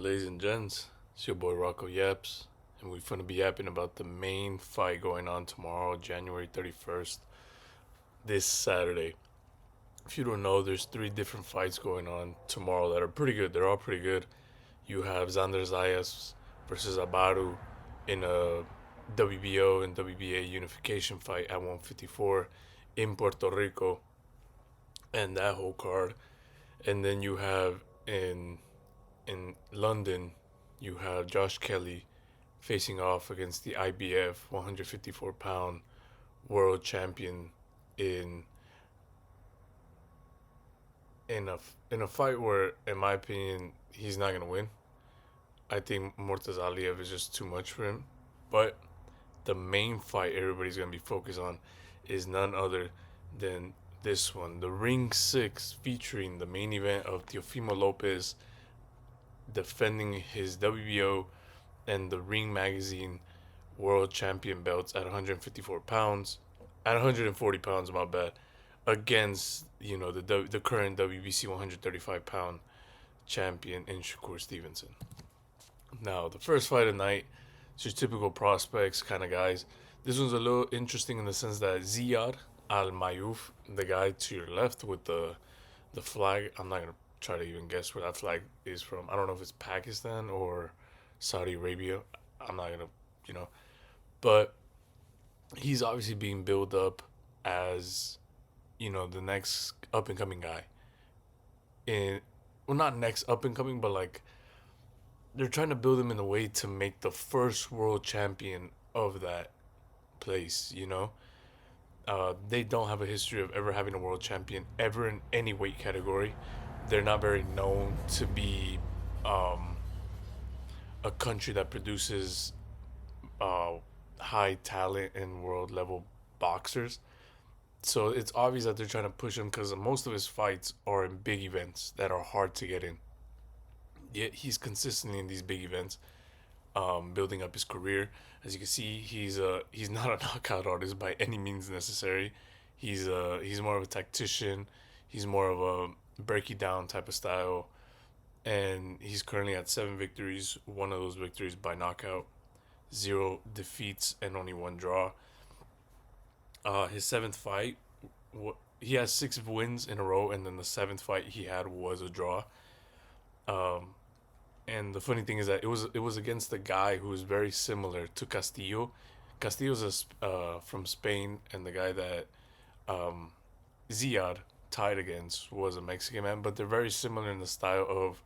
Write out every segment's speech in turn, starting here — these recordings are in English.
Ladies and gents, it's your boy Rocco Yaps, and we're gonna be yapping about the main fight going on tomorrow, January 31st, this Saturday. If you don't know, there's three different fights going on tomorrow that are pretty good. They're all pretty good. You have Xander Zayas versus Abaru in a WBO and WBA unification fight at 154 in Puerto Rico, and that whole card. And then you have in London, you have Josh Kelly facing off against the IBF 154-pound world champion in in a fight where, in my opinion, he's not gonna win. I think Mortaz Aliyev is just too much for him. But the main fight everybody's gonna be focused on is none other than this one, the Ring Six, featuring the main event of Teofimo Lopez defending his WBO and the Ring Magazine world champion belts at 154 pounds, at 140 pounds, my bad, against the current WBC 135-pound champion in Shakur Stevenson. Now, the first fight of the night, it's your typical prospects kind of guys. This one's a little interesting in the sense that Ziyad Al Mayouf, the guy to your left with the flag, I'm not gonna try to even guess where that flag is from. I don't know if it's Pakistan or Saudi Arabia. I'm not gonna, you know, but he's obviously being built up as, the next up and coming guy. In well, not next up and coming, but like they're trying to build him in a way to make the first world champion of that place. They don't have a history of ever having a world champion ever in any weight category. They're not very known to be um, a country that produces uh, high talent and world level boxers. So it's obvious that they're trying to push him because most of his fights are in big events that are hard to get in. Yet he's consistently in these big events, building up his career. As you can see, he's not a knockout artist by any means necessary. He's more of a tactician. He's more of a break you down type of style, and he's currently at 7 victories. One of those victories by knockout, 0 defeats, and only one draw. His seventh fight, he has 6 wins in a row, and then the seventh fight he had was a draw. Um, and the funny thing is that it was against a guy who is very similar to Castillo. Castillo's from Spain, and the guy that um, Ziad tied against was a Mexican man, but they're very similar in the style of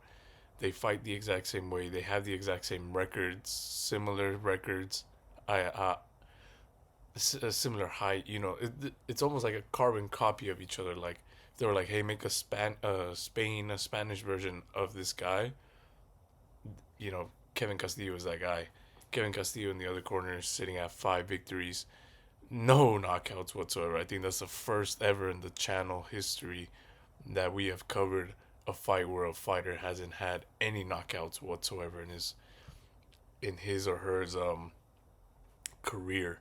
they fight the exact same way. They have the exact same records, similar records. I a similar height. It's almost like a carbon copy of each other. Like they were like, hey, make a Spanish version of this guy. Kevin Castillo is that guy. Kevin Castillo in the other corner is sitting at 5 victories, no knockouts whatsoever. I think that's the first ever in the channel history that we have covered a fight where a fighter hasn't had any knockouts whatsoever in his or hers career.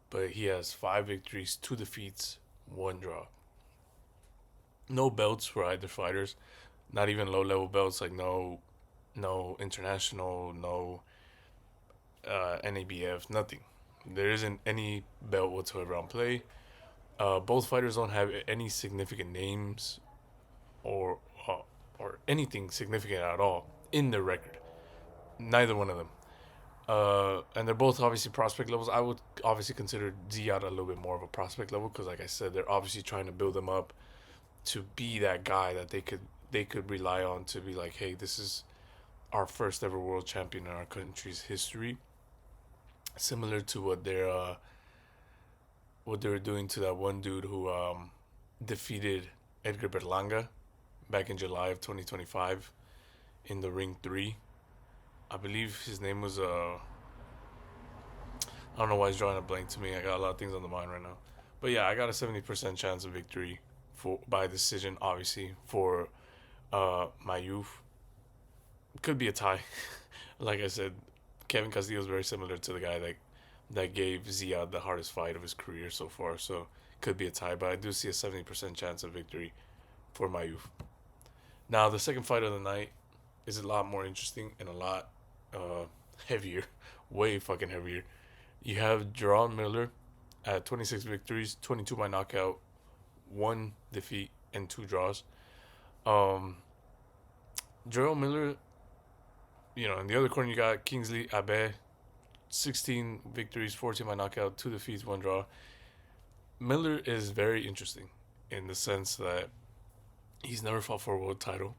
But he has 5 victories, 2 defeats, one draw. No belts for either fighters, not even low level belts, like no international, no NABF, nothing. There isn't any belt whatsoever on play. Both fighters don't have any significant names or uh, or anything significant at all in their record. Neither one of them. And they're both obviously prospect levels. I would obviously consider Ziad a little bit more of a prospect level because, like I said, they're obviously trying to build him up to be that guy that they could rely on to be like, hey, this is our first ever world champion in our country's history. Similar to what they were doing to that one dude who defeated Edgar Berlanga back in July of 2025 in the Ring 3. I believe his name was I don't know why he's drawing a blank to me. I got a lot of things on the mind right now. But yeah, I got a 70% chance of victory for by decision, obviously, for my youth. Could be a tie. Like I said, Kevin Castillo is very similar to the guy that gave Ziad the hardest fight of his career so far. So could be a tie, but I do see a 70% chance of victory for my youth. Now the second fight of the night, is a lot more interesting and a lot uh, heavier, way fucking heavier. You have Jerron Miller at 26 victories, 22 by knockout, one defeat, and two draws. Um, Jerron Miller, in the other corner you got Kingsley Abe, 16 victories, 14 by knockout, two defeats, one draw. Miller is very interesting in the sense that he's never fought for a world title.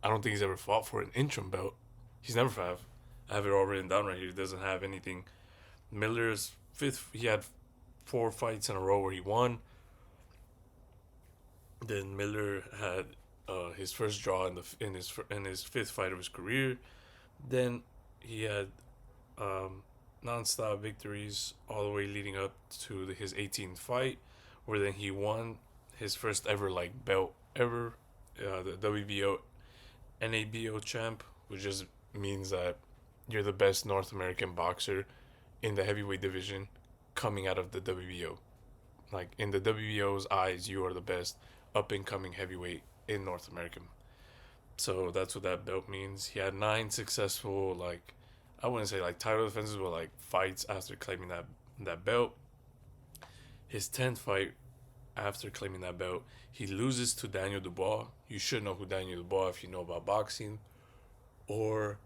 I don't think he's ever fought for an interim belt. He's never have. I have it all written down right here. He doesn't have anything. Miller's fifth. He had four fights in a row where he won. Then Miller had his first draw in his fifth fight of his career. Then he had nonstop victories all the way leading up to his 18th fight, where then he won his first ever like belt ever, the WBO NABO champ, which just means that you're the best North American boxer in the heavyweight division coming out of the WBO. Like in the WBO's eyes, you are the best up and coming heavyweight in North America. So that's what that belt means. He had 9 successful, like, I wouldn't say like title defenses, but like fights after claiming that belt. His 10th fight after claiming that belt, he loses to Daniel Dubois. You should know who Daniel Dubois if you know about boxing, or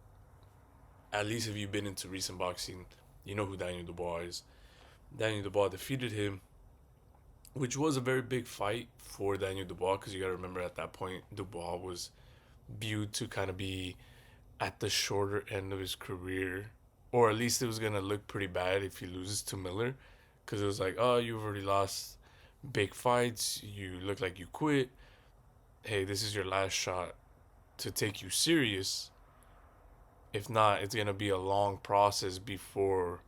at least if you've been into recent boxing, you know who Daniel Dubois is. Daniel Dubois defeated him, which was a very big fight for Daniel Dubois because you got to remember at that point Dubois was viewed to kind of be at the shorter end of his career, or at least it was gonna look pretty bad if he loses to Miller, because it was like, oh, you've already lost big fights, you look like you quit. Hey, this is your last shot to take you serious. If not, it's gonna be a long process before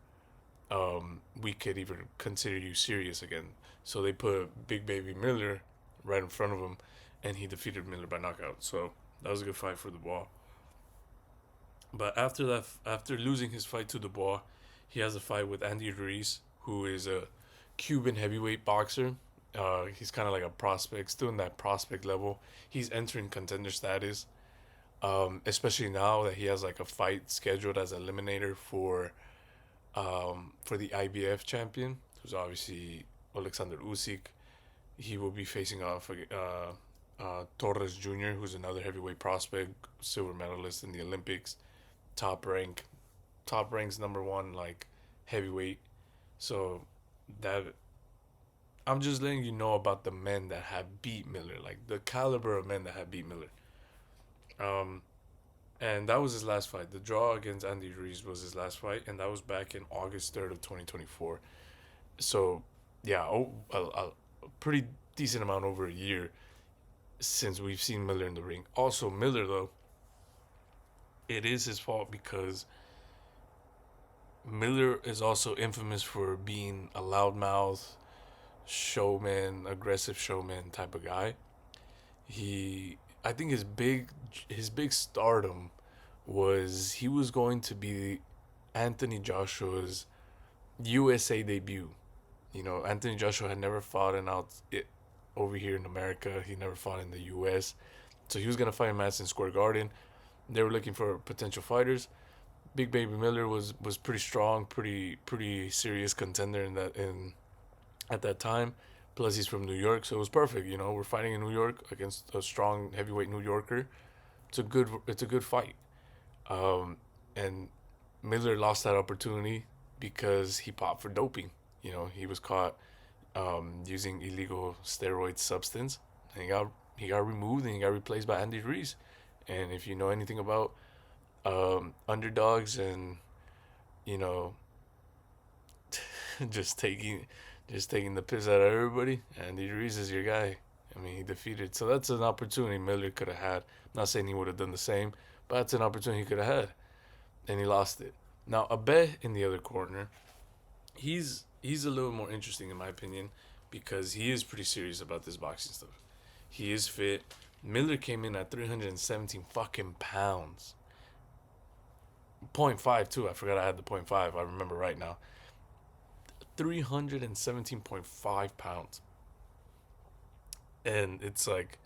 we could even consider you serious again. So they put Big Baby Miller right in front of him, and he defeated Miller by knockout. So that was a good fight for Dubois. But after that, after losing his fight to Dubois, he has a fight with Andy Ruiz, who is a Cuban heavyweight boxer. He's kind of like a prospect, still in that prospect level. He's entering contender status, especially now that he has like a fight scheduled as eliminator for the IBF champion, who's obviously Alexander Usyk. He will be facing off Torres Jr., who's another heavyweight prospect, silver medalist in the Olympics, top rank, top ranks number one like heavyweight. So that I'm just letting you know about the men that have beat Miller, like the caliber of men that have beat Miller. Um, and that was his last fight. The draw against Andy Ruiz was his last fight, and that was back in August 3rd of 2024. So, yeah, a pretty decent amount over a year since we've seen Miller in the ring. Also, Miller, though, it is his fault because Miller is also infamous for being a loudmouth, showman, aggressive showman type of guy. I think his big stardom was he was going to be Anthony Joshua's USA debut. Anthony Joshua had never fought over here in America. He never fought in the US. So he was gonna fight in Madison Square Garden. They were looking for potential fighters. Big Baby Miller was pretty strong, pretty serious contender in at that time. Plus he's from New York, so it was perfect. We're fighting in New York against a strong heavyweight New Yorker. It's a good fight. And Miller lost that opportunity because he popped for doping. He was caught using illegal steroid substance, and he got removed and he got replaced by Andy Ruiz. And if you know anything about underdogs and you know just taking the piss out of everybody, Andy Ruiz is your guy. I mean, he defeated. So that's an opportunity Miller could have had. I'm not saying he would have done the same, but that's an opportunity he could have had, and he lost it. Now, Abe in the other corner, he's a little more interesting in my opinion because he is pretty serious about this boxing stuff. He is fit. Miller came in at 317 fucking pounds. Point five too. I forgot I had the point five. I remember right now. 317.5 pounds. And it's like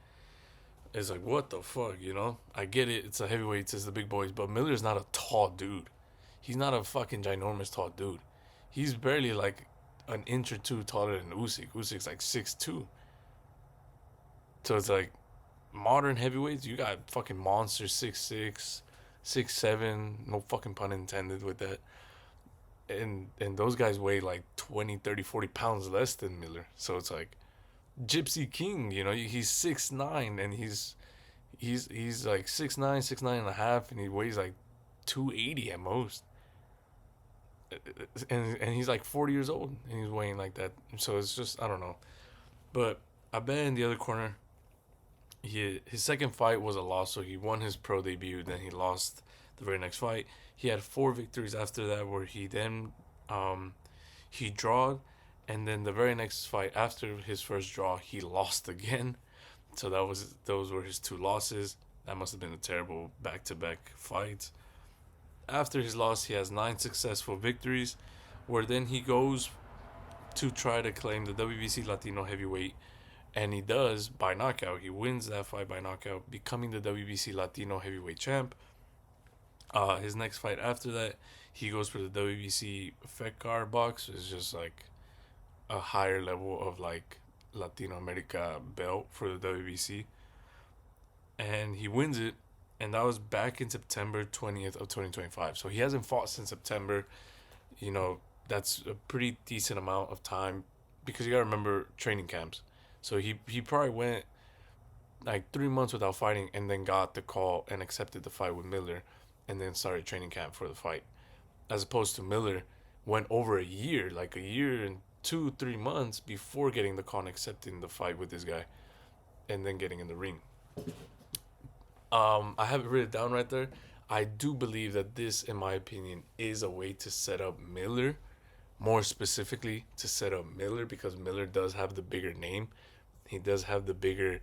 It's like, what the fuck, you know? I get it. It's a heavyweight. It's the big boys. But Miller's not a tall dude. He's not a fucking ginormous tall dude. He's barely like an inch or two taller than Usyk. Usyk's like 6'2". So it's like modern heavyweights, you got fucking monsters 6'6", 6'7". No fucking pun intended with that. And those guys weigh like 20, 30, 40 pounds less than Miller. So it's like Gypsy King, you know, he's 6'9", and he's like 6'9", 6'9" and a half, and he weighs like 280 at most. And he's like 40 years old, and he's weighing like that. So it's just, I don't know. But I bet in the other corner, his second fight was a loss, so he won his pro debut. Then he lost the very next fight. He had four victories after that, where he then he drawed, and then the very next fight after his first draw, he lost again. So those were his two losses. That must have been a terrible back-to-back fight. After his loss, he has nine successful victories, where then he goes to try to claim the WBC Latino heavyweight, and he does by knockout. He wins that fight by knockout, becoming the WBC Latino heavyweight champ. His next fight after that, he goes for the WBC FedCar box. It's just like a higher level of like Latino America belt for the WBC, and he wins it. And that was back in September 20th of 2025. So he hasn't fought since September. You know, that's a pretty decent amount of time, because you gotta remember training camps. So he probably went like 3 months without fighting, and then got the call and accepted the fight with Miller, and then started training camp for the fight. As opposed to Miller went over a year, like a year and 2 3 months before getting the call and accepting the fight with this guy, and then getting in the ring. I have it written down right there. I do believe that this, in my opinion, is a way to set up Miller, more specifically to set up Miller, because Miller does have the bigger name. He does have the bigger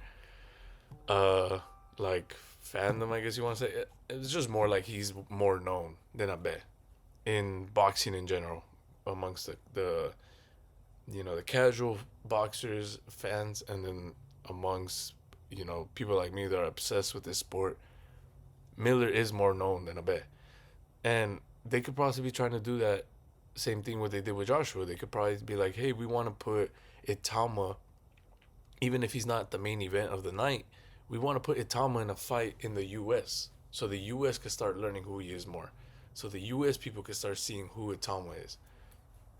uh like fandom, I guess you want to say. It's just more like he's more known than Abe in boxing in general, amongst the the casual boxers fans, and then amongst people like me that are obsessed with this sport. Miller is more known than Abe, and they could possibly be trying to do that same thing what they did with Joshua. They could probably be like, hey, we want to put Itama, even if he's not the main event of the night, we want to put Itama in a fight in the U.S. so the U.S. could start learning who he is more, so the U.S. people could start seeing who Itama is.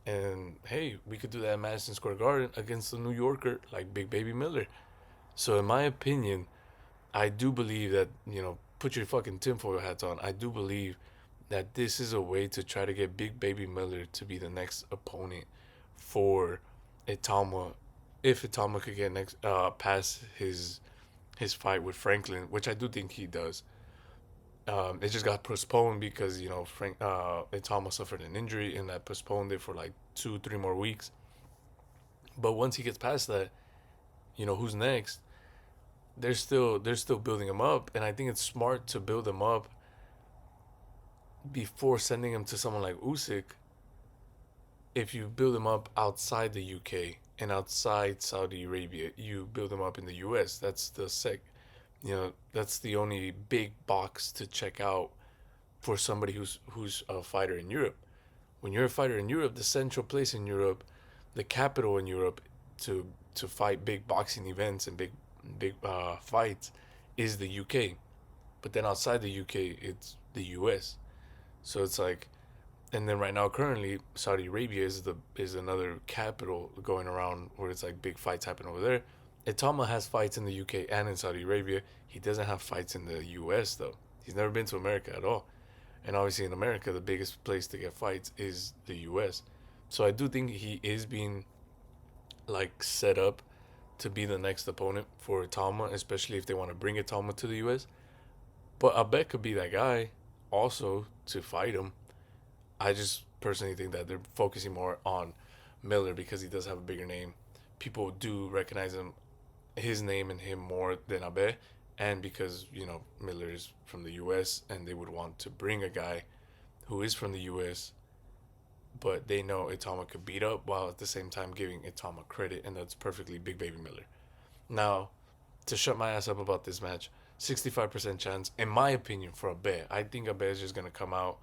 And hey, we could do that at Madison Square Garden against the New Yorker like Big Baby Miller. So in my opinion, I do believe that, put your fucking tinfoil hats on. I do believe that this is a way to try to get Big Baby Miller to be the next opponent for Itama, if Itama could get next past his fight with Franklin, which I do think he does. It just got postponed because Itama suffered an injury, and that postponed it for like 2 3 more weeks. But once he gets past that, who's next? They're still building him up, and I think it's smart to build him up before sending him to someone like Usyk. If you build him up outside the UK and outside Saudi Arabia, you build him up in the US. That's the only big box to check out for somebody who's a fighter in Europe. When you're a fighter in Europe, the central place in Europe, the capital in Europe to fight big boxing events and big fights is the UK. But then outside the UK, it's the US. So it's like, and then right now, currently, Saudi Arabia is another capital going around where it's like big fights happen over there. Itama has fights in the UK and in Saudi Arabia. He doesn't have fights in the US though. He's never been to America at all. And obviously in America, the biggest place to get fights is the US. So I do think he is being like set up to be the next opponent for Itama, especially if they want to bring Itama to the US. But I bet could be that guy also to fight him. I just personally think that they're focusing more on Miller because he does have a bigger name. People do recognize his name and him more than Abe, and because Miller is from the U.S. and they would want to bring a guy who is from the U.S. but they know Itama could beat up while at the same time giving Itama credit, and that's perfectly Big Baby Miller. Now, to shut my ass up about this match. 65% chance, in my opinion, for a bet. I think a bet is just gonna come out.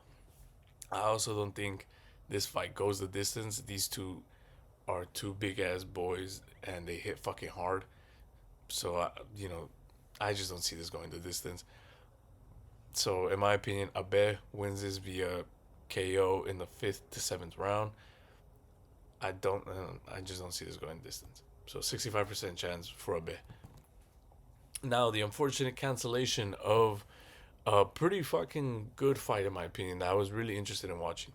I also don't think this fight goes the distance. These two are two big ass boys, and they hit fucking hard. So I just don't see this going the distance. So in my opinion, Abe wins this via KO in the fifth to seventh round. I just don't see this going distance. So 65% chance for Abe. Now the unfortunate cancellation of a pretty fucking good fight in my opinion that I was really interested in watching.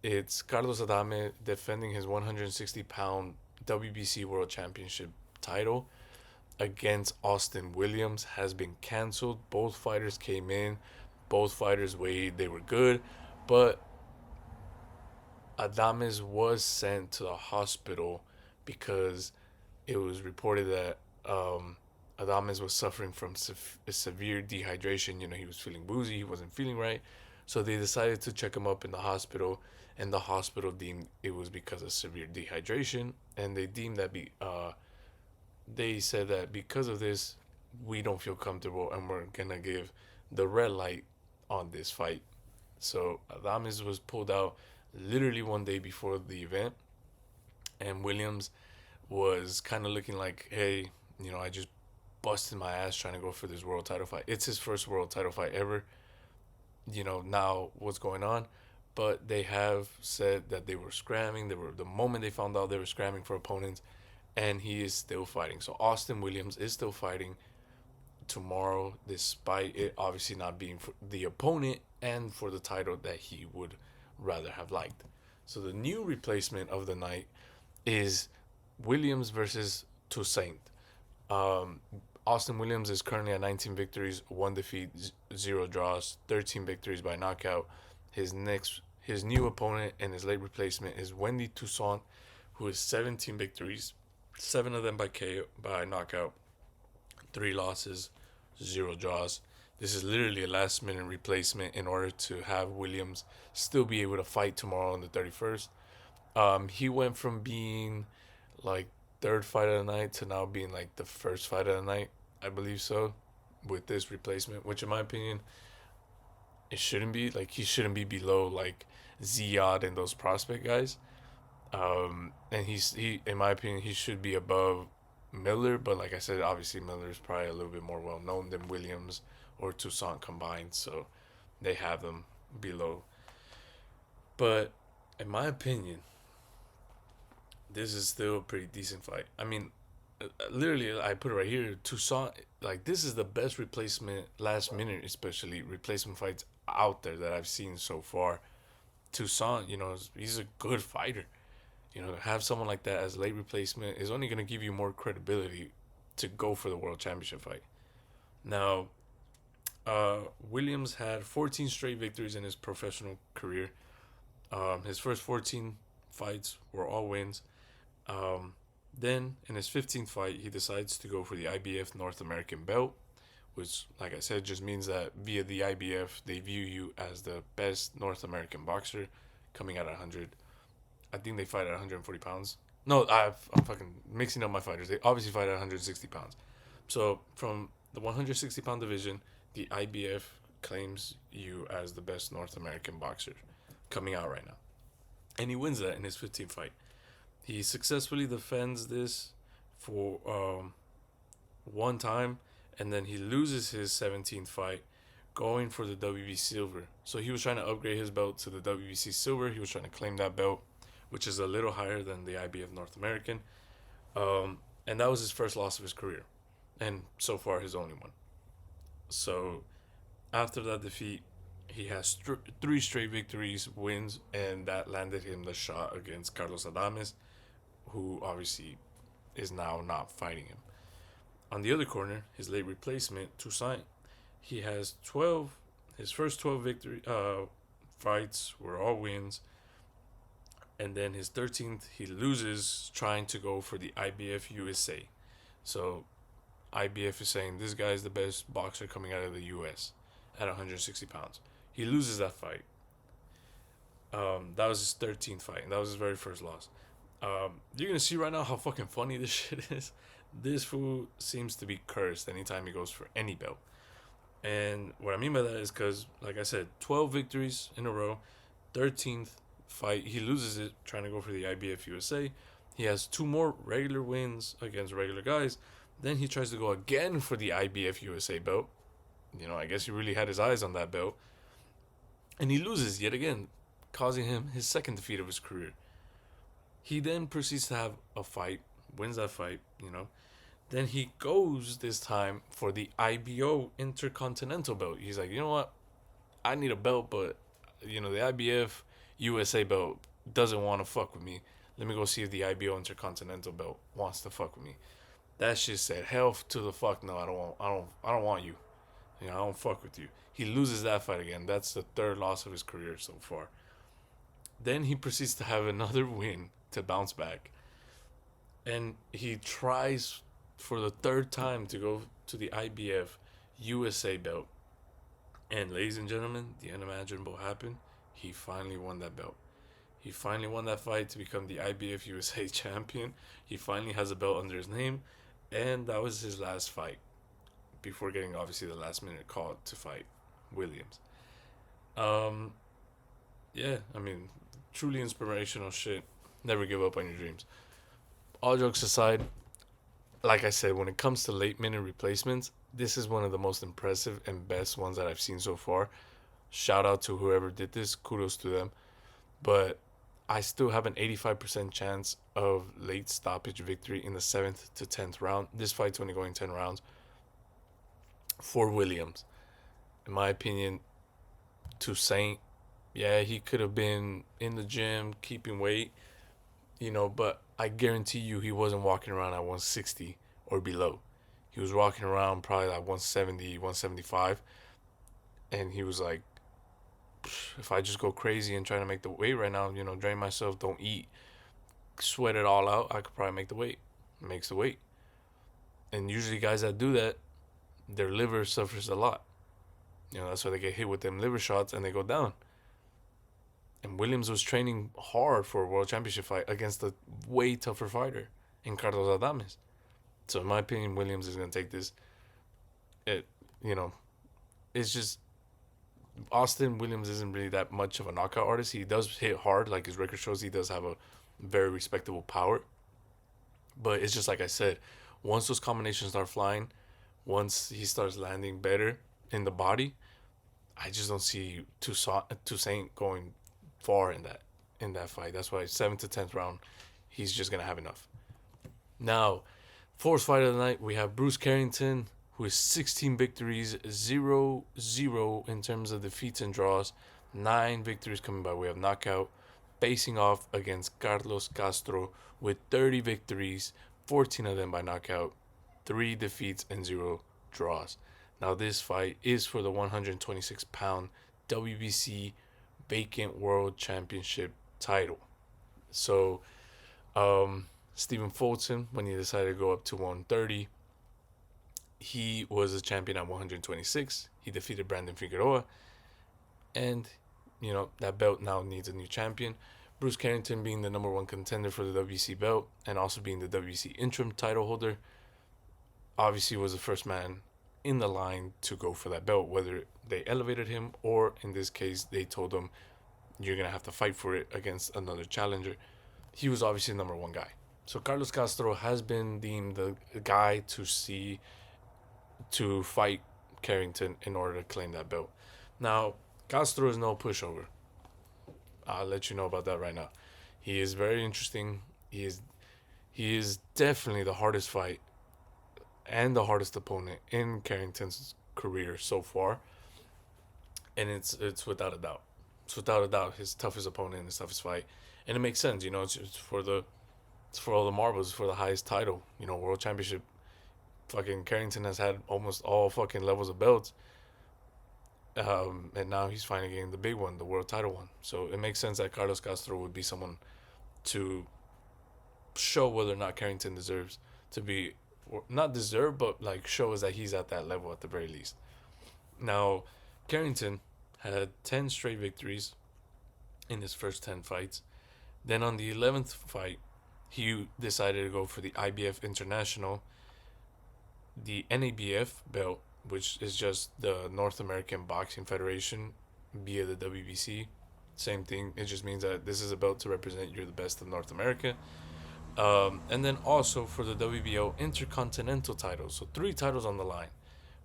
It's Carlos Adame defending his 160-pound WBC World Championship title against Austin Williams has been canceled. Both fighters came in, both fighters weighed, they were good, but Adames was sent to the hospital because it was reported that Adames was suffering from severe dehydration. He was feeling woozy, he wasn't feeling right. So they decided to check him up in the hospital, and the hospital deemed it was because of severe dehydration, and they said that because of this, we don't feel comfortable, and we're gonna give the red light on this fight. So Adames was pulled out literally one day before the event, and Williams was kind of looking like, hey, I just busted my ass trying to go for this world title fight. It's his first world title fight ever. Now what's going on? But they have said that they were scramming. The moment they found out they were scramming for opponents, and he is still fighting. So Austin Williams is still fighting tomorrow, despite it obviously not being for the opponent and for the title that he would rather have liked. So the new replacement of the night is Williams versus Toussaint. Um, Austin Williams is currently at 19 victories, 1 defeat, 0 draws, 13 victories by knockout. His new opponent and his late replacement is Wendy Toussaint, who is 17 victories, 7 of them by KO by knockout, 3 losses, 0 draws. This is literally a last minute replacement in order to have Williams still be able to fight tomorrow on the 31st. He went from being like third fight of the night to now being like the first fight of the night, I believe so, with this replacement, which in my opinion, it shouldn't be. Like, he shouldn't be below like Ziyad and those prospect guys. And in my opinion, he should be above Miller, but like I said, obviously Miller is probably a little bit more well known than Williams or Toussaint combined, so they have them below. But in my opinion, this is still a pretty decent fight. I mean, literally, I put it right here. Toussaint, like, this is the best replacement, last minute especially, replacement fights out there that I've seen so far. Toussaint, he's a good fighter. To have someone like that as late replacement is only going to give you more credibility to go for the world championship fight. Now, Williams had 14 straight victories in his professional career. His first 14 fights were all wins. Then, in his 15th fight, he decides to go for the IBF North American belt, which, like I said, just means that via the IBF, they view you as the best North American boxer coming out at 100. I think they fight at 140 pounds. No, I'm fucking mixing up my fighters. They obviously fight at 160 pounds. So, from the 160-pound division, the IBF claims you as the best North American boxer coming out right now. And he wins that in his 15th fight. He successfully defends this for one time, and then he loses his 17th fight going for the WBC Silver. So he was trying to upgrade his belt to the WBC Silver. He was trying to claim that belt, which is a little higher than the IBF North American. And that was his first loss of his career, and so far his only one. So after that defeat, he has 3 straight victories, wins, and that landed him the shot against Carlos Adames, who obviously is now not fighting him. On the other corner, his late replacement, Toussaint, he has 12. His first 12 fights were all wins. And then his 13th, he loses trying to go for the IBF USA. So IBF is saying this guy is the best boxer coming out of the US at 160 pounds. He loses that fight. That was his 13th fight, and that was his very first loss. You're going to see right now how fucking funny this shit is. This fool seems to be cursed anytime he goes for any belt. And what I mean by that is because, like I said, 12 victories in a row, 13th fight, he loses it trying to go for the IBF USA. He has two more regular wins against regular guys. Then he tries to go again for the IBF USA belt. I guess he really had his eyes on that belt. And he loses yet again, causing him his second defeat of his career. He then proceeds to have a fight, wins that fight. Then he goes this time for the IBO Intercontinental belt. He's like, you know what? I need a belt, but the IBF USA belt doesn't want to fuck with me. Let me go see if the IBO Intercontinental belt wants to fuck with me. That shit said, hell to the fuck no. I don't want you. I don't fuck with you. He loses that fight again. That's the third loss of his career so far. Then he proceeds to have another win to bounce back. And he tries for the third time to go to the IBF USA belt. And ladies and gentlemen, the unimaginable happened. He finally won that belt. He finally won that fight to become the IBF USA champion. He finally has a belt under his name. And that was his last fight before getting obviously the last minute call to fight Williams. Um, yeah, I mean, truly inspirational shit. Never give up on your dreams. All jokes aside, like I said, when it comes to late minute replacements, this is one of the most impressive and best ones that I've seen so far. Shout out to whoever did this. Kudos to them. But I still have an 85% chance of late stoppage victory in the 7th to 10th round. This fight's only going 10 rounds for Williams. In my opinion, Toussaint, yeah, he could have been in the gym keeping weight, but I guarantee you he wasn't walking around at 160 or below. He was walking around probably like 170, 175. And he was like, if I just go crazy and try to make the weight right now, drain myself, don't eat, sweat it all out, I could probably make the weight. Makes the weight. And usually guys that do that, their liver suffers a lot. That's why they get hit with them liver shots and they go down. And Williams was training hard for a world championship fight against a way tougher fighter in Carlos Adames. So in my opinion, Williams is going to take this. It's just Austin Williams isn't really that much of a knockout artist. He does hit hard, like his record shows. He does have a very respectable power. But it's just like I said, once those combinations start flying, once he starts landing better in the body, I just don't see Toussaint going far in that fight. That's why 7th to 10th round, he's just gonna have enough. Now, fourth fight of the night, we have Bruce Carrington, who is 16 victories, 0-0 in terms of defeats and draws, 9 victories coming by way of knockout, facing off against Carlos Castro with 30 victories, 14 of them by knockout, 3 defeats and 0 draws. Now this fight is for the 126-pound WBC vacant world championship title. So Stephen Fulton, when he decided to go up to 130, he was a champion at 126. He defeated Brandon Figueroa. And, that belt now needs a new champion. Bruce Carrington being the number one contender for the WBC belt and also being the WBC interim title holder, obviously was the first man in the line to go for that belt, whether they elevated him or in this case they told him you're going to have to fight for it against another challenger. He was obviously the number one guy. So Carlos Castro has been deemed the guy to fight Carrington in order to claim that belt. Now, Castro is no pushover. I'll let you know about that right now. He is very interesting. He is definitely the hardest fight and the hardest opponent in Carrington's career so far. And it's without a doubt. It's without a doubt his toughest opponent, his toughest fight. And it makes sense, it's for all the marbles, it's for the highest title, world championship. Fucking Carrington has had almost all fucking levels of belts. And now he's finally getting the big one, the world title one. So it makes sense that Carlos Castro would be someone to show whether or not Carrington deserves to be, or not deserve, but like show us that he's at that level at the very least. Now, Carrington had 10 straight victories in his first 10 fights. Then on the 11th fight, he decided to go for the IBF International the NABF belt, which is just the North American Boxing Federation via the WBC. Same thing. It just means that this is a belt to represent you're the best of North America. And then also for the WBO Intercontinental title. So three titles on the line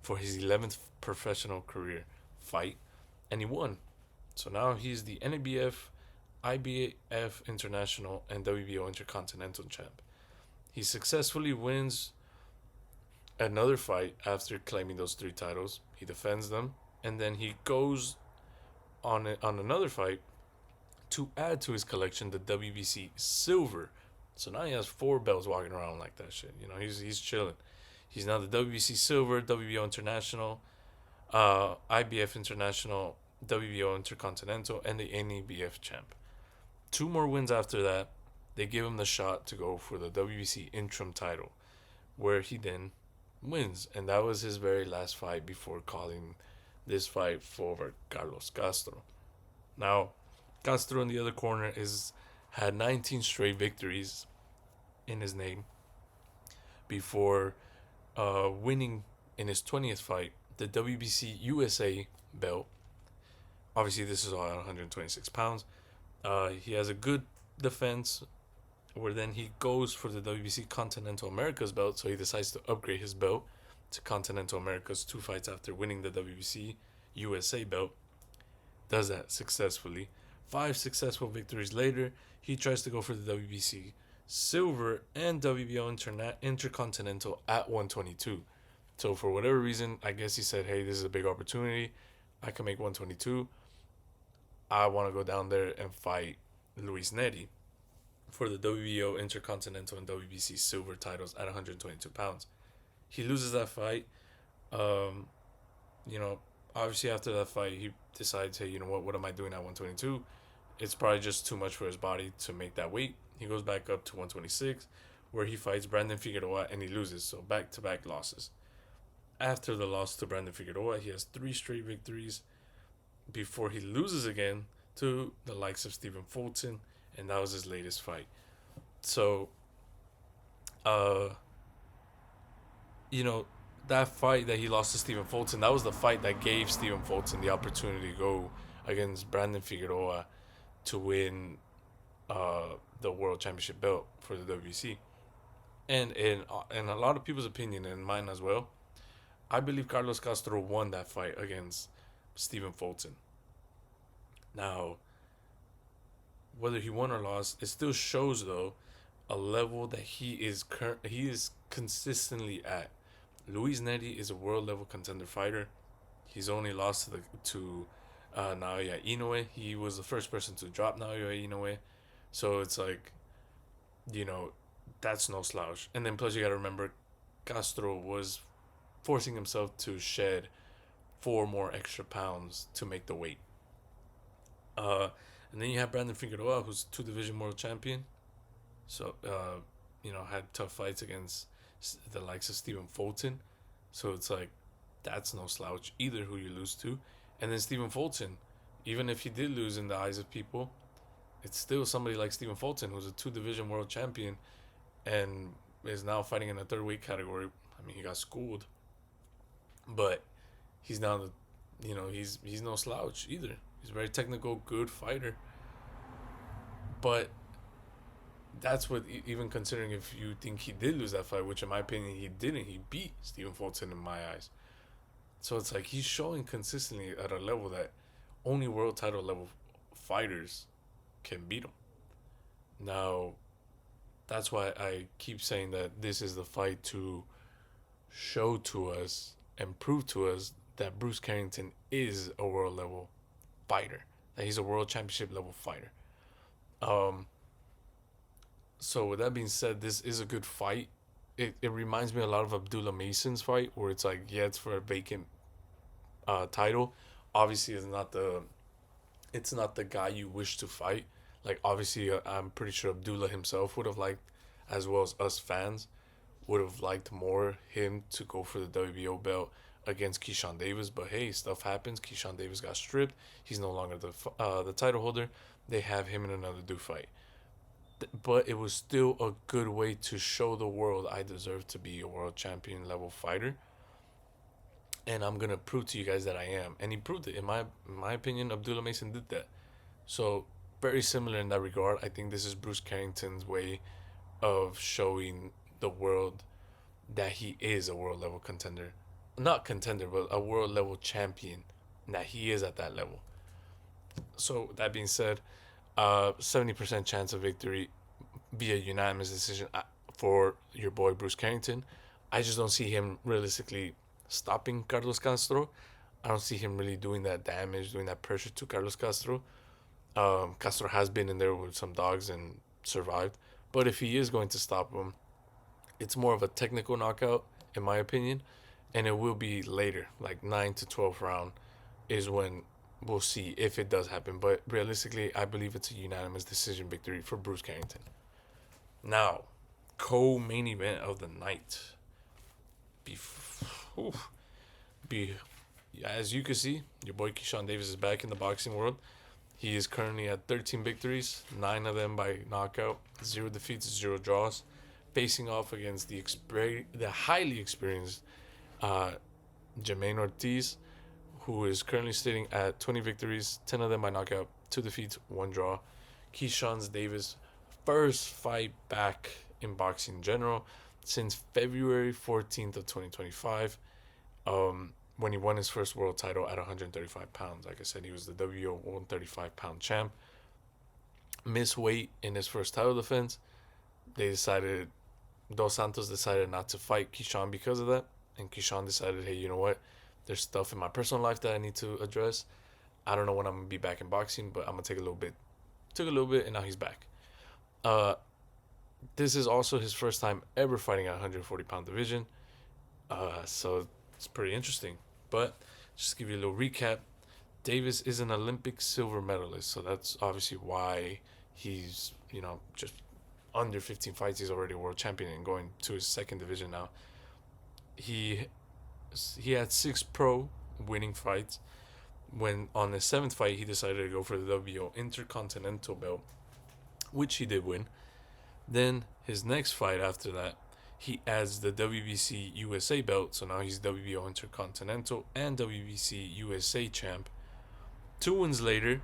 for his 11th professional career fight. And he won. So now he's the NABF, IBF International, and WBO Intercontinental champ. He successfully wins another fight after claiming those three titles. He defends them, and then he goes on another fight to add to his collection the WBC silver. So now he has four belts walking around like that shit. You know, he's chilling. He's now the WBC silver, WBO International, IBF International, WBO Intercontinental, and the NABF champ. Two more wins after that, they give him the shot to go for the WBC interim title, where he then wins. And that was his very last fight before calling this fight for Carlos Castro. Now, Castro in the other corner is had 19 straight victories in his name before winning in his 20th fight the WBC USA belt. Obviously, this is all at 126 pounds. He has a good defense where then he goes for the WBC Continental Americas belt, so he decides to upgrade his belt to Continental Americas 2 fights after winning the WBC USA belt. Does that successfully. 5 successful victories later, he tries to go for the WBC Silver and WBO Intercontinental at 122. So for whatever reason, I guess he said, hey, this is a big opportunity. I can make 122. I want to go down there and fight Luis Neri for the WBO Intercontinental and WBC Silver titles at 122 pounds. He loses that fight. You know, obviously after that fight, he decides, hey, you know what am I doing at 122? It's probably just too much for his body to make that weight. He goes back up to 126, where he fights Brandon Figueroa and he loses. So back-to-back losses. After the loss to Brandon Figueroa, he has 3 straight victories before he loses again to the likes of Stephen Fulton, and that was his latest fight. So, you know, that fight that he lost to Stephen Fulton, that was the fight that gave Stephen Fulton the opportunity to go against Brandon Figueroa to win the World Championship belt for the WBC. And in a lot of people's opinion, and mine as well, I believe Carlos Castro won that fight against Stephen Fulton. Now, whether he won or lost, it still shows though a level that he is consistently at. Luis Neri is a world level contender fighter. He's only lost to Naoya Inoue. He was the first person to drop Naoya Inoue, so it's like, you know, that's no slouch. And then plus you gotta remember, Castro was forcing himself to shed 4 more extra pounds to make the weight. And then you have Brandon Figueroa, who's 2 division world champion. So, you know, had tough fights against the likes of Stephen Fulton. So it's like, that's no slouch either who you lose to. And then Stephen Fulton, even if he did lose in the eyes of people, it's still somebody like Stephen Fulton, who's a 2 division world champion and is now fighting in a 3rd weight category. I mean, he got schooled, but he's now he's no slouch either. He's a very technical, good fighter. But that's what, even considering if you think he did lose that fight, which in my opinion he didn't. He beat Stephen Fulton in my eyes. So it's like he's showing consistently at a level that only world title level fighters can beat him. Now, that's why I keep saying that this is the fight to show to us and prove to us that Bruce Carrington is a world level fighter, that he's a world championship level fighter. So with that being said, this is a good fight. It reminds me a lot of Abdullah Mason's fight, where it's like, yeah, it's for a vacant title. Obviously, it's not the guy you wish to fight. Like, obviously, I'm pretty sure Abdullah himself would have liked, as well as us fans, would have liked more him to go for the WBO belt against Keyshawn Davis. But hey, stuff happens. Keyshawn Davis got stripped. He's no longer the title holder. They have him in another fight. but it was still a good way to show the world I deserve to be a world champion level fighter, and I'm gonna prove to you guys that I am. And he proved it. In my opinion, Abdullah Mason did that. So very similar in that regard. I think this is Bruce Carrington's way of showing the world that he is a world level contender, not contender, but a world level champion. And that he is at that level. So that being said, 70% chance of victory via unanimous decision for your boy Bruce Carrington. I just don't see him realistically stopping Carlos Castro. I don't see him really doing that damage, doing that pressure to Carlos Castro. Castro has been in there with some dogs and survived. But if he is going to stop him, it's more of a technical knockout, in my opinion. And it will be later, like 9 to 12 round, is when we'll see if it does happen. But realistically, I believe it's a unanimous decision victory for Bruce Carrington. Now, co-main event of the night. Oof. As you can see, your boy Keyshawn Davis is back in the boxing world. He is currently at 13 victories, 9 of them by knockout, 0 defeats, 0 draws, facing off against the highly experienced Jermaine Ortiz, who is currently sitting at 20 victories, 10 of them by knockout, 2 defeats, 1 draw. Keyshawn Davis' first fight back in boxing in general since February 14th of 2025. When he won his first world title at 135 pounds. Like I said, he was the WO 135 pound champ. Missed weight in his first title defense. Dos Santos decided not to fight Keyshawn because of that. And Keyshawn decided, hey, you know what? There's stuff in my personal life that I need to address. I don't know when I'm going to be back in boxing, but I'm going to take a little bit. Took a little bit, and now he's back. This is also his first time ever fighting at 140 pound division. So it's pretty interesting. But just to give you a little recap, Davis is an Olympic silver medalist, so that's obviously why he's, just under 15 fights, he's already a world champion and going to his second division now. He had 6 pro winning fights. When on his 7th fight, he decided to go for the WO Intercontinental belt, which he did win. Then his next fight after that, he adds the WBC USA belt, so now he's WBO Intercontinental and WBC USA champ. 2 wins later,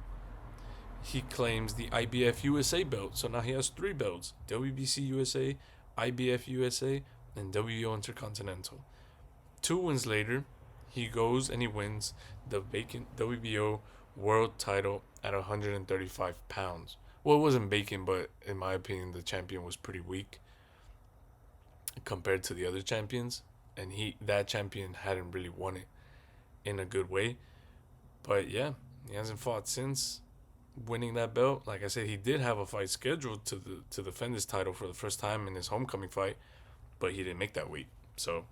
he claims the IBF USA belt, so now he has 3 belts: WBC USA, IBF USA, and WBO Intercontinental. 2 wins later, he goes and he wins the vacant WBO world title at 135 pounds. Well, it wasn't vacant, but in my opinion, the champion was pretty weak compared to the other champions, and that champion hadn't really won it in a good way. But yeah, he hasn't fought since winning that belt. Like I said, he did have a fight scheduled to defend his title for the first time in his homecoming fight, but he didn't make that weight, so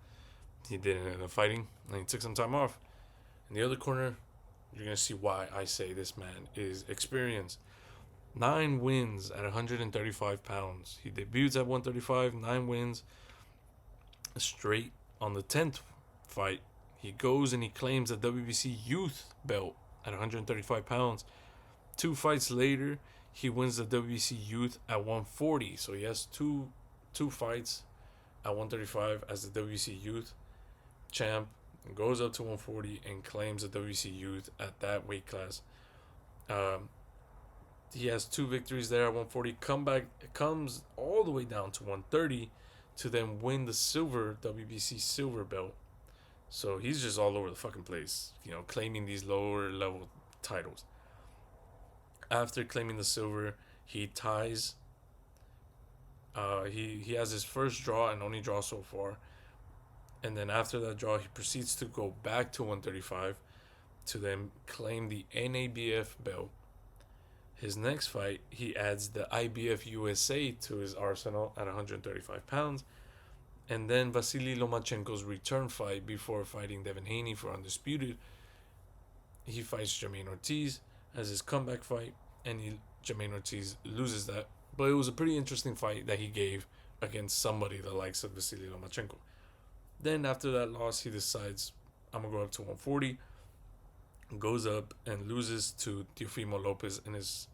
he didn't end up fighting, and he took some time off. In the other corner, you're gonna see why I say this man is experienced. 9 wins at 135 pounds. He debuts at 135, 9 wins straight. On the 10th fight, he goes and he claims the WBC youth belt at 135 pounds. 2 fights later, he wins the WBC youth at 140. So he has two fights at 135 as the WBC youth champ, goes up to 140 and claims the WBC youth at that weight class. He has 2 victories there at 140. Comes all the way down to 130 to then win the WBC silver belt. So he's just all over the fucking place, claiming these lower level titles. After claiming the silver, he ties. He has his first draw and only draw so far. And then after that draw, he proceeds to go back to 135 to then claim the NABF belt. His next fight, he adds the IBF USA to his arsenal at 135 pounds. And then Vasily Lomachenko's return fight before fighting Devin Haney for Undisputed. He fights Jermaine Ortiz as his comeback fight, and Jermaine Ortiz loses that. But it was a pretty interesting fight that he gave against somebody the likes of Vasily Lomachenko. Then after that loss, he decides, I'm going to go up to 140. Goes up and loses to Teofimo Lopez in his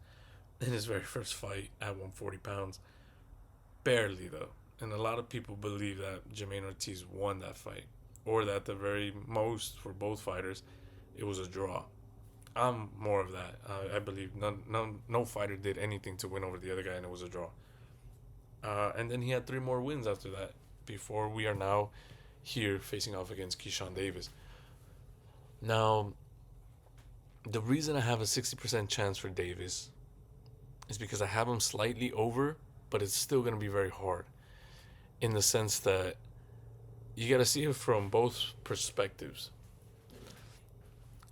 in his very first fight at 140 pounds. Barely, though. And a lot of people believe that Jermaine Ortiz won that fight, or that the very most for both fighters, it was a draw. I'm more of that. I believe no fighter did anything to win over the other guy, and it was a draw. And then he had three more wins after that, before we are now here facing off against Keyshawn Davis. Now, the reason I have a 60% chance for Davis is because I have him slightly over, but it's still going to be very hard in the sense that you got to see it from both perspectives.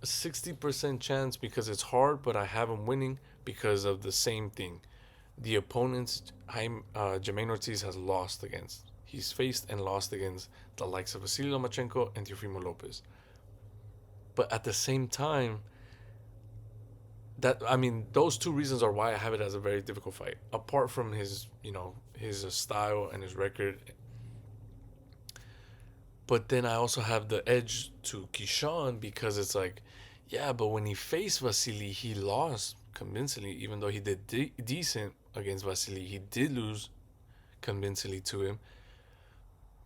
A 60% chance because it's hard, but I have him winning because of the same thing. The opponents Jermaine Ortiz has lost against. He's faced and lost against the likes of Vasily Lomachenko and Teofimo Lopez. But at the same time, those two reasons are why I have it as a very difficult fight. Apart from his style and his record, but then I also have the edge to Kishan because it's like, yeah, but when he faced Vasily, he lost convincingly. Even though he did decent against Vasily, he did lose convincingly to him.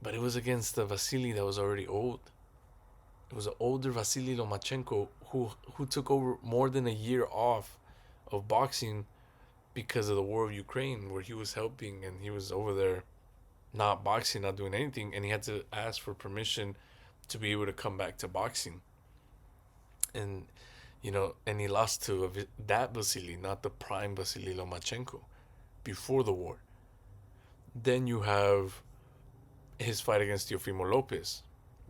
But it was against the Vasily that was already old. It was an older Vasily Lomachenko who took over more than a year off of boxing because of the war of Ukraine, where he was helping and he was over there not boxing, not doing anything, and he had to ask for permission to be able to come back to boxing. And and he lost to that Vasily, not the prime Vasily Lomachenko, before the war. Then you have his fight against Teofimo Lopez,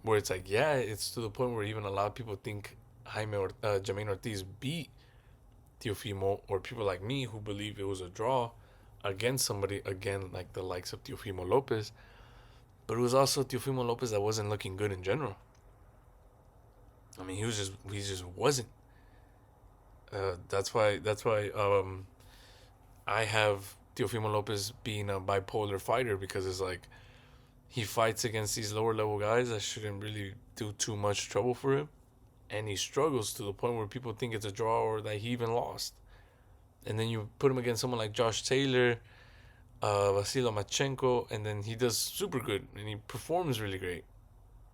where it's like, yeah, it's to the point where even a lot of people think Jermaine Ortiz beat Teofimo, or people like me who believe it was a draw against somebody, again, like the likes of Teofimo Lopez. But it was also Teofimo Lopez that wasn't looking good in general. I mean, he just wasn't. That's why I have Teofimo Lopez being a bipolar fighter, because it's like he fights against these lower level guys that shouldn't really do too much trouble for him, and he struggles to the point where people think it's a draw or that he even lost. And then you put him against someone like Josh Taylor, Vasily Lomachenko, and then he does super good and he performs really great.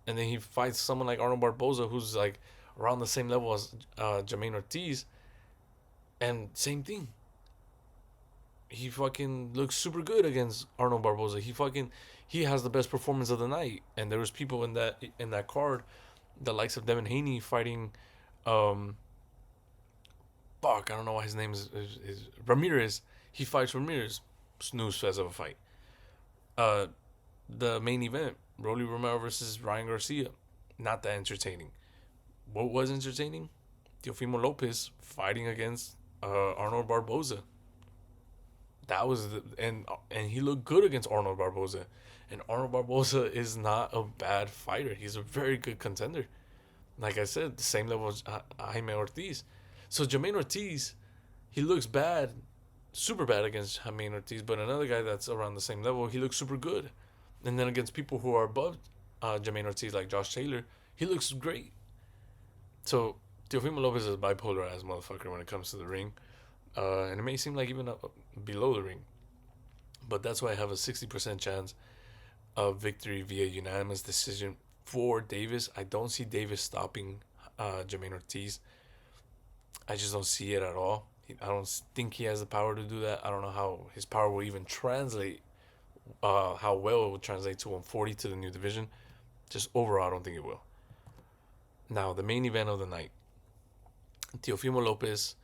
And then he fights someone like Arnold Barboza, who's like around the same level as Jermaine Ortiz, and same thing. He fucking looks super good against Arnold Barboza. He has the best performance of the night. And there was people in that card, the likes of Devin Haney fighting, um, fuck, I don't know why his name is Ramirez. He fights Ramirez. Snooze fest of a fight. Uh, the main event, Rolly Romero versus Ryan Garcia, not that entertaining. What was entertaining? Teofimo Lopez fighting against Arnold Barboza. That was and he looked good against Arnold Barboza. And Arnold Barboza is not a bad fighter. He's a very good contender. Like I said, the same level as Jaime Ortiz. So Jermaine Ortiz, he looks bad, super bad against Jermaine Ortiz, but another guy that's around the same level, he looks super good. And then against people who are above Jermaine Ortiz, like Josh Taylor, he looks great. So Teofimo Lopez is a bipolar ass motherfucker when it comes to the ring. And it may seem like even below the ring. But that's why I have a 60% chance of victory via unanimous decision for Davis. I don't see Davis stopping Jermaine Ortiz. I just don't see it at all. I don't think he has the power to do that. I don't know how his power will even translate, how well it will translate to 140 to the new division. Just overall, I don't think it will. Now, the main event of the night, Teofimo Lopez,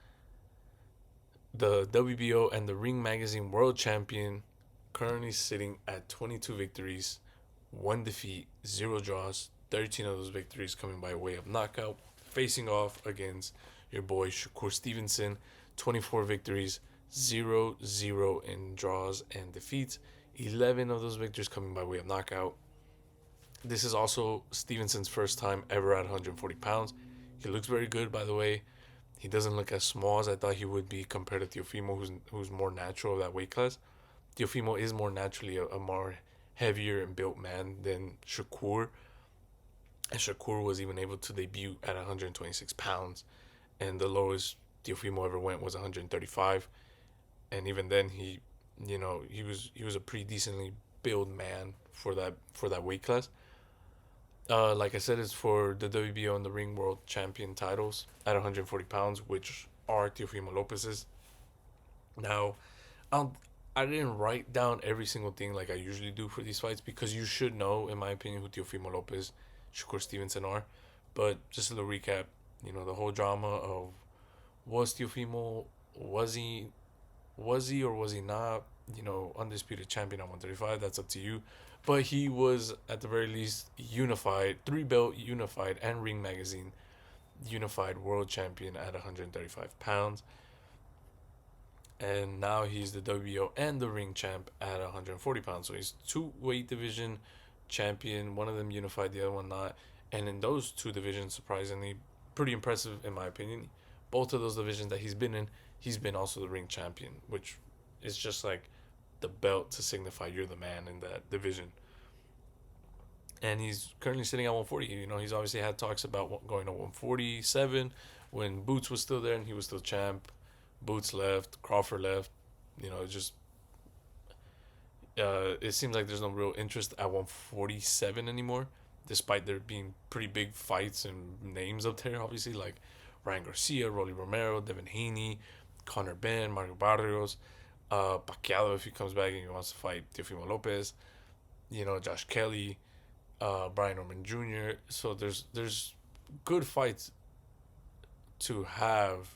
the WBO and the Ring Magazine World Champion, currently sitting at 22 victories, 1 defeat, 0 draws, 13 of those victories coming by way of knockout, facing off against your boy Shakur Stevenson, 24 victories, 0 in draws and defeats, 11 of those victories coming by way of knockout. This is also Stevenson's first time ever at 140 pounds. He looks very good, by the way. He doesn't look as small as I thought he would be compared to Teofimo, who's more natural of that weight class. Teofimo is more naturally a more heavier and built man than Shakur. And Shakur was even able to debut at 126 pounds. And the lowest Teofimo ever went was 135. and even then he was a pretty decently built man for that weight class. Like I said, it's for the WBO and the Ring World Champion titles at 140 pounds, which are Teofimo Lopez's. Now, um, I didn't write down every single thing like I usually do for these fights because you should know, in my opinion, who Teofimo Lopez, Shakur Stevenson are. But just a little recap, the whole drama of was Teofimo, was he, was he or was he not, undisputed champion at 135. That's up to you. But he was at the very least unified, three belt unified, and Ring Magazine unified world champion at 135 pounds. And now he's the WBO and the ring champ at 140 pounds. So he's two weight division champion. One of them unified, the other one not. And in those two divisions, surprisingly, pretty impressive in my opinion. Both of those divisions that he's been in, he's been also the ring champion, which is just like the belt to signify you're the man in that division. And he's currently sitting at 140. He's obviously had talks about going to 147 when Boots was still there and he was still champ. Boots left, Crawford left. Just it seems like there's no real interest at 147 anymore, despite there being pretty big fights and names up there. Obviously, like Ryan Garcia, Rolly Romero, Devin Haney, Conor Ben, Mario Barrios, Pacquiao if he comes back and he wants to fight Teofimo Lopez. Josh Kelly, Brian Norman Jr. So there's good fights to have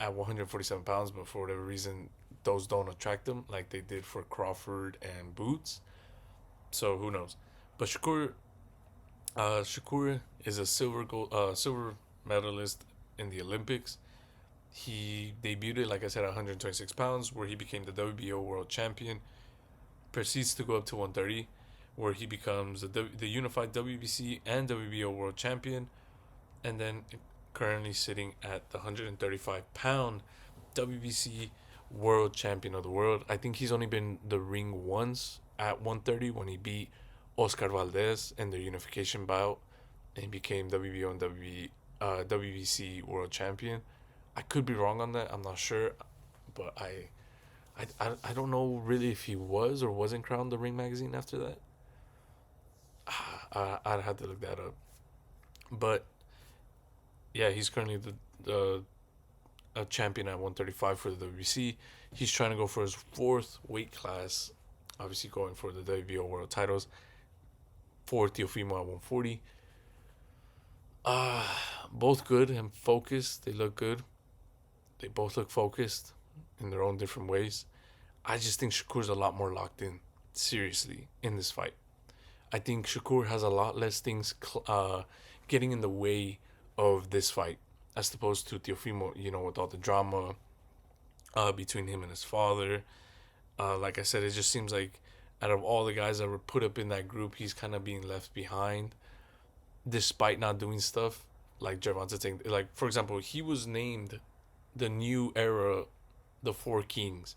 at 147 pounds, but for whatever reason, those don't attract them like they did for Crawford and Boots. So who knows? But Shakur is a silver medalist in the Olympics. He debuted, like I said, at 126 pounds, where he became the WBO world champion. Proceeds to go up to 130, where he becomes the unified WBC and WBO world champion, and then currently sitting at the 135-pound WBC world champion of the world. I think he's only been the ring once at 130 when he beat Oscar Valdez in their unification bout and he became WBO and WBC world champion. I could be wrong on that. I'm not sure, but I don't know really if he was or wasn't crowned the Ring Magazine after that. I'd have to look that up. But yeah, he's currently the a champion at 135 for the WBC. He's trying to go for his fourth weight class, obviously going for the WBO world titles. For Teofimo at 140. Both good and focused. They look good. They both look focused in their own different ways. I just think Shakur's a lot more locked in, seriously, in this fight. I think Shakur has a lot less things getting in the way of this fight as opposed to Teofimo, with all the drama between him and his father. Like I said, it just seems like out of all the guys that were put up in that group, he's kind of being left behind despite not doing stuff like Gervonta Tank. Like, for example, he was named the new era, the Four Kings.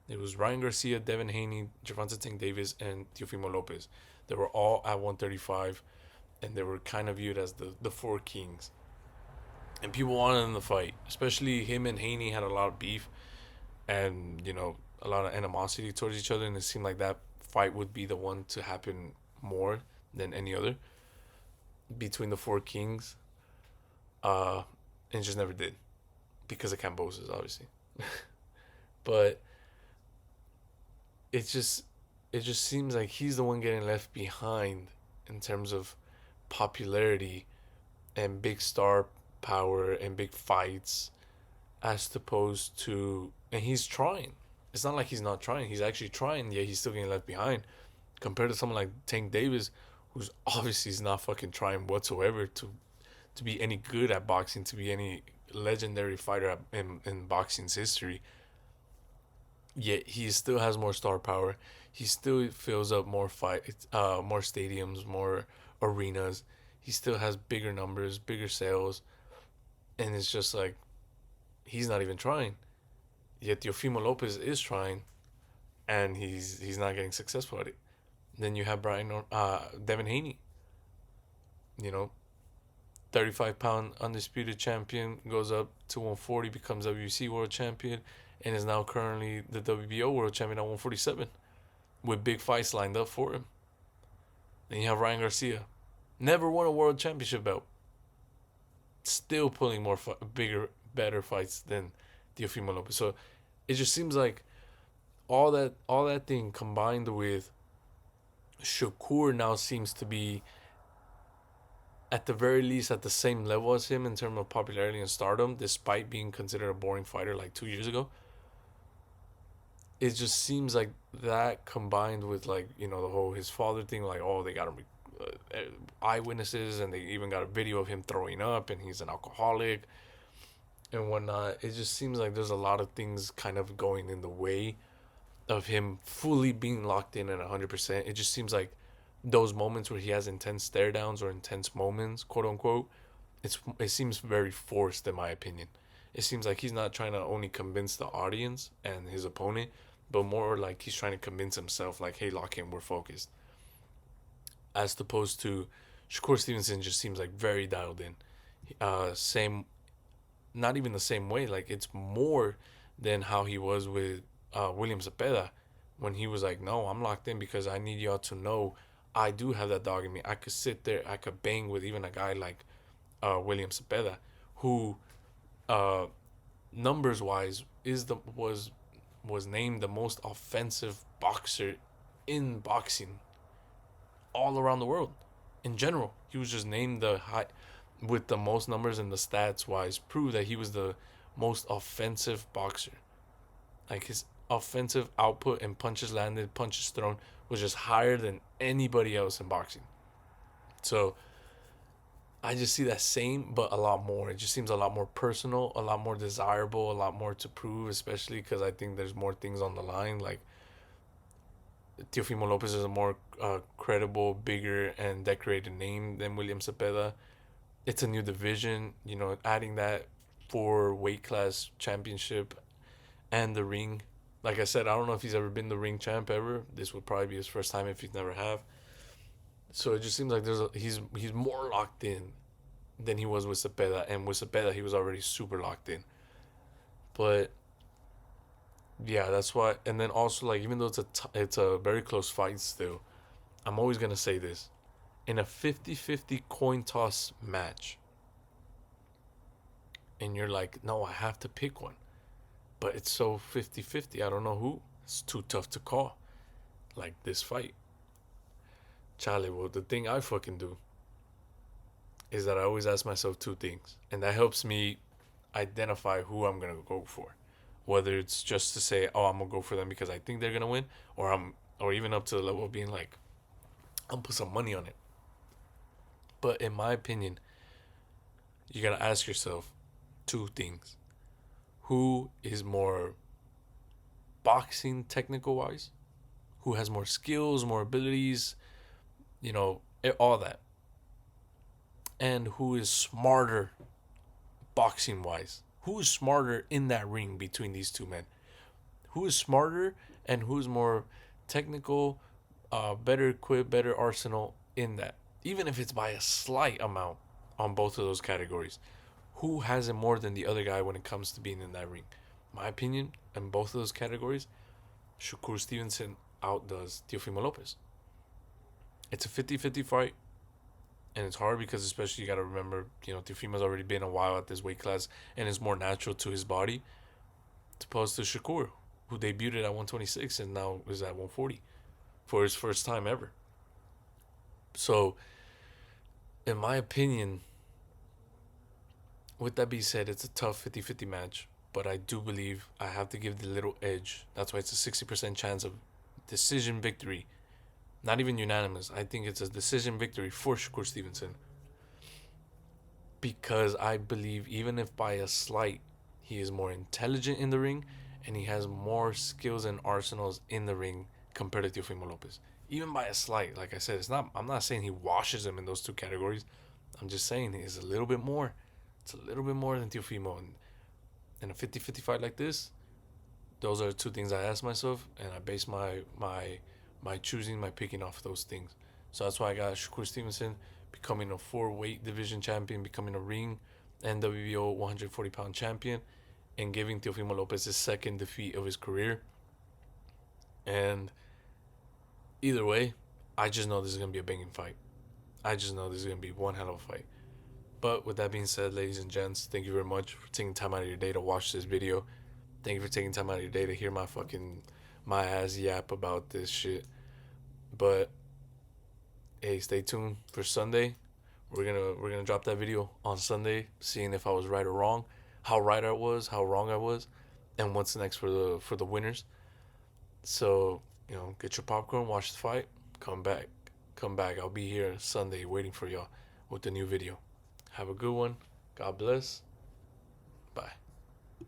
It was Ryan Garcia, Devin Haney, Gervonta Tank Davis, and Teofimo Lopez. They were all at 135, and they were kind of viewed as the Four Kings. And people wanted them to fight, especially him and Haney had a lot of beef and, a lot of animosity towards each other, and it seemed like that fight would be the one to happen more than any other between the Four Kings. And it just never did because of Cambosos, obviously. But it just seems like he's the one getting left behind in terms of popularity and big star power and big fights, as opposed to, and he's trying. It's not like he's not trying. He's actually trying, yet he's still getting left behind compared to someone like Tank Davis, who's obviously is not fucking trying whatsoever to be any good at boxing, to be any legendary fighter in boxing's history. Yet he still has more star power. He still fills up more more stadiums, more arenas. He still has bigger numbers, bigger sales, and it's just like he's not even trying. Yet Teofimo Lopez is trying, and he's not getting successful at it. Then you have Devin Haney. 35-pound undisputed champion, goes up to 140, becomes WBC world champion, and is now currently the WBO world champion at 147 with big fights lined up for him. Then you have Ryan Garcia, never won a world championship belt, still pulling more bigger, better fights than Teofimo Lopez. So it just seems like all that thing combined with Shakur now seems to be at the very least at the same level as him in terms of popularity and stardom, despite being considered a boring fighter like 2 years ago. It just seems like that combined with like the whole his father thing, like oh they got him eyewitnesses and they even got a video of him throwing up and he's an alcoholic and whatnot. It just seems like there's a lot of things kind of going in the way of him fully being locked in at 100%. It just seems like those moments where he has intense stare downs or intense moments, quote unquote, it seems very forced in my opinion. It seems like he's not trying to only convince the audience and his opponent, but more like he's trying to convince himself, like, hey, lock in, we're focused. As opposed to Shakur Stevenson just seems like very dialed in. Same, not even the same way. Like it's more than how he was with William Cepeda when he was like, no, I'm locked in because I need y'all to know I do have that dog in me. I could sit there, I could bang with even a guy like William Cepeda, who uh, numbers wise was named the most offensive boxer in boxing all around the world. In general, he was just named the high with the most numbers and the stats wise prove that he was the most offensive boxer. Like his offensive output and punches landed, punches thrown was just higher than anybody else in boxing. So I just see that same, but a lot more. It just seems a lot more personal, a lot more desirable, a lot more to prove, especially because I think there's more things on the line. Like Teofimo Lopez is a more credible, bigger, and decorated name than William Cepeda. It's a new division, adding that for weight class championship and the ring. Like I said, I don't know if he's ever been the ring champ ever. This would probably be his first time if he's never have. So it just seems like he's more locked in than he was with Cepeda, and with Cepeda he was already super locked in. But yeah, that's why. And then also like even though it's a very close fight still, I'm always gonna say this: in a 50-50 coin toss match, and you're like, no, I have to pick one, but it's so 50-50. I don't know who. It's too tough to call. Like this fight. Chale, well, the thing I fucking do is that I always ask myself two things, and that helps me identify who I'm gonna go for. Whether it's just to say, oh, I'm gonna go for them because I think they're gonna win, or even up to the level of being like, I'll put some money on it. But in my opinion, you gotta ask yourself two things: who is more boxing technical wise, who has more skills, more abilities, all that, and who is smarter boxing wise. Who is smarter in that ring between these two men? Who is smarter and who's more technical, better equipped, better arsenal in that? Even if it's by a slight amount on both of those categories. Who has it more than the other guy when it comes to being in that ring? My opinion, in both of those categories, Shakur Stevenson outdoes Teofimo Lopez. It's a 50-50 fight. And it's hard because especially you got to remember, Teofimo's already been a while at this weight class and is more natural to his body, as opposed to Shakur, who debuted at 126 and now is at 140 for his first time ever. So, in my opinion, with that being said, it's a tough 50-50 match, but I do believe I have to give the little edge. That's why it's a 60% chance of decision victory. Not even unanimous. I think it's a decision victory for Shakur Stevenson. Because I believe even if by a slight, he is more intelligent in the ring and he has more skills and arsenals in the ring compared to Teofimo Lopez. Even by a slight, like I said, I'm not saying he washes him in those two categories. I'm just saying he's a little bit more. It's a little bit more than Teofimo. And in a 50-50 fight like this, those are two things I ask myself, and I base my choosing, my picking off those things. So that's why I got Shakur Stevenson becoming a 4-weight division champion, becoming a ring and WBO 140-pound champion, and giving Teofimo Lopez his second defeat of his career. And either way, I just know this is gonna be a banging fight. I just know this is gonna be one hell of a fight. But with that being said, ladies and gents, thank you very much for taking time out of your day to watch this video. Thank you for taking time out of your day to hear my ass yap about this shit. But hey, stay tuned for Sunday. We're gonna drop that video on Sunday, seeing if I was right or wrong, how right I was, how wrong I was, and what's next for the winners. So, get your popcorn, watch the fight, come back. Come back. I'll be here Sunday waiting for y'all with the new video. Have a good one. God bless. Bye.